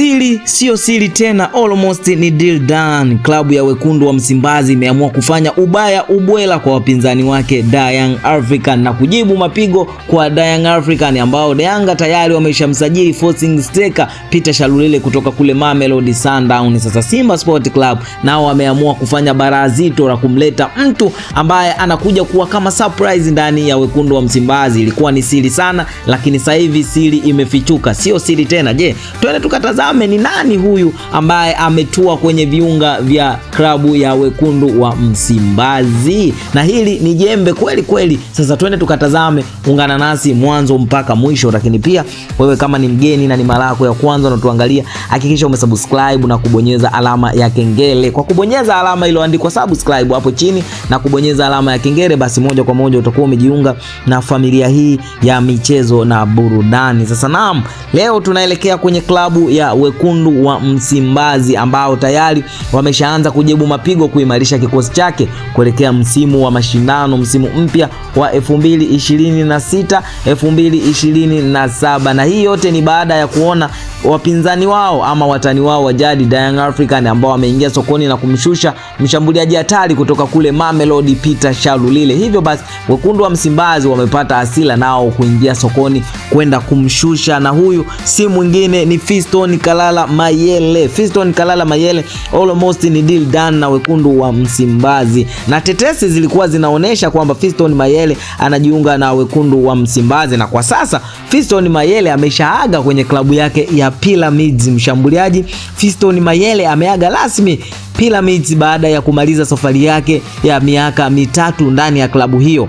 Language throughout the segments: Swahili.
Siri sio siri tena, almost ni deal done. Klabu ya wekundu wa Msimbazi imeamua kufanya ubaya ubwela kwa wapinzani wake Young African na kujibu mapigo kwa Young African ambao Yanga tayari wameshamsajili forcing striker Peter Shalulile kutoka kule Mamelodi Sundowns. Sasa Simba Sport Club nao wameamua kufanya barazito la kumleta mtu ambaye anakuja kuwa kama surprise ndani ya wekundu wa Msimbazi. Ilikuwa ni siri sana, lakini sasa hivi siri imefichuka, sio siri tena. Je, twende tukatazame ni nani huyu ambaye ametua kwenye viunga vya klabu ya wekundu wa Msimbazi, na hili ni jembe kweli kweli. Sasa twende tukatazame, ungana nasi mwanzo mpaka mwisho. Lakini pia wewe kama ni mgeni na ni mara yako ya kwanza unatuangalia, hakikisha umesubscribe na kubonyeza alama ya kengele. Kwa kubonyeza alama iliyoandikwa subscribe hapo chini na kubonyeza alama ya kengele, basi moja kwa moja utakuwa umejiunga na familia hii ya michezo na burudani. Sasa naam, leo tunaelekea kwenye klabu ya wekundu wa Msimbazi ambao tayari wameshaanza kujibu mapigo kuimarisha kikosi chake kuelekea msimu wa mashindano, msimu mpya wa 2026 2027, na hii yote ni baada ya kuona wapinzani wao ama watani wao wa jadi Young African ambao wameingia sokoni na kumshusha mshambuliaji hatari kutoka kule Mamelodi Peter Shalulile. Hivyo basi wekundu wa Msimbazi wamepata hasira nao kuingia sokoni kwenda kumshusha, na huyu si mwingine ni Fiston Kalala Mayele. Fiston Kalala Mayele almost ni deal done na wekundu wa Msimbazi, na tetesi zilikuwa zinaonesha kwamba Fiston Mayele anajiunga na wekundu wa Msimbazi, na kwa sasa Fiston Mayele ameshaaga kwenye klabu yake ya Pyramids. Mshambuliaji Fiston Mayele ameaga rasmi Pyramids baada ya kumaliza safari yake ya miaka 3 ndani ya klabu hiyo.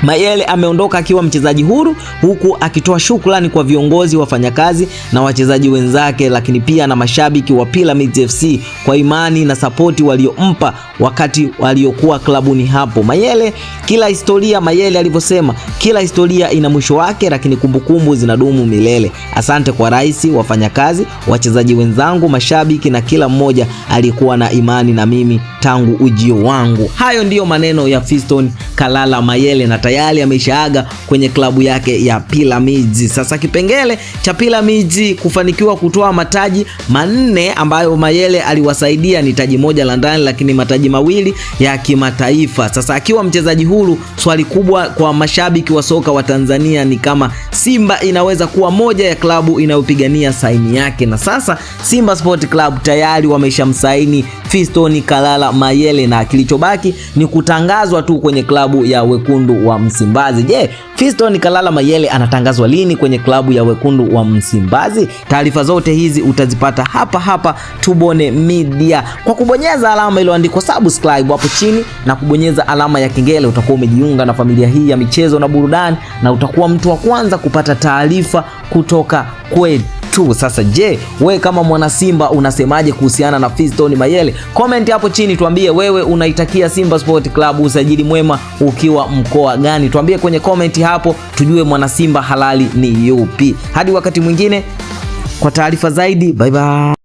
Mayele ameondoka akiwa mchezaji huru, huku akitoa shukrani kwa viongozi, wafanyakazi na wachezaji wenzake, lakini pia na mashabiki wa Pyramids FC kwa imani na sapoti waliompa wakati waliokuwa klabuni hapo. Mayele alivyosema, kila historia ina mwisho wake, lakini kumbukumbu zinadumu milele. Asante kwa rais, wafanyakazi, wachezaji wenzangu, mashabiki na kila mmoja alikuwa na imani na mimi tangu ujio wangu. Hayo ndiyo maneno ya Fiston Kalala Mayele, na tayari ameshaaga kwenye klabu yake ya Pyramids. Sasa kipengele cha Pyramids kufanikiwa kutoa mataji 4 ambayo Mayele aliwasaidia ni taji moja la ndani, lakini mataji 2 ya kimataifa. Sasa akiwa mchezaji huru, swali kubwa kwa mashabiki wa soka wa Tanzania ni kama Simba inaweza kuwa moja ya klabu inayopigania saini yake, na sasa Simba Sport Club tayari wameshamsaini Fiston Kalala Mayele, na kilichobaki ni kutangazwa tu kwenye klabu ya wekundu wa Msimbazi. Je, Fiston Kalala Mayele anatangazwa lini kwenye klabu ya wekundu wa Msimbazi? Taarifa zote hizi utazipata hapa hapa Tubone Media kwa kubonyeza alama iliyoandikwa subscribe hapo chini na kubonyeza alama ya kengele. Utakuwa umejiunga na familia hii ya michezo na burudani na utakuwa mtu wa kwanza kupata taarifa kutoka kwetu. Sasa je, wewe kama mwana Simba unasemaje kuhusiana na Fiston Mayele? Comment hapo chini, tuambie wewe unaitakia Simba Sport Club usajili mwema ukiwa mkoa gani? Tuambie kwenye comment hapo tujue mwana Simba halali ni yupi. Hadi wakati mwingine kwa taarifa zaidi, bye bye.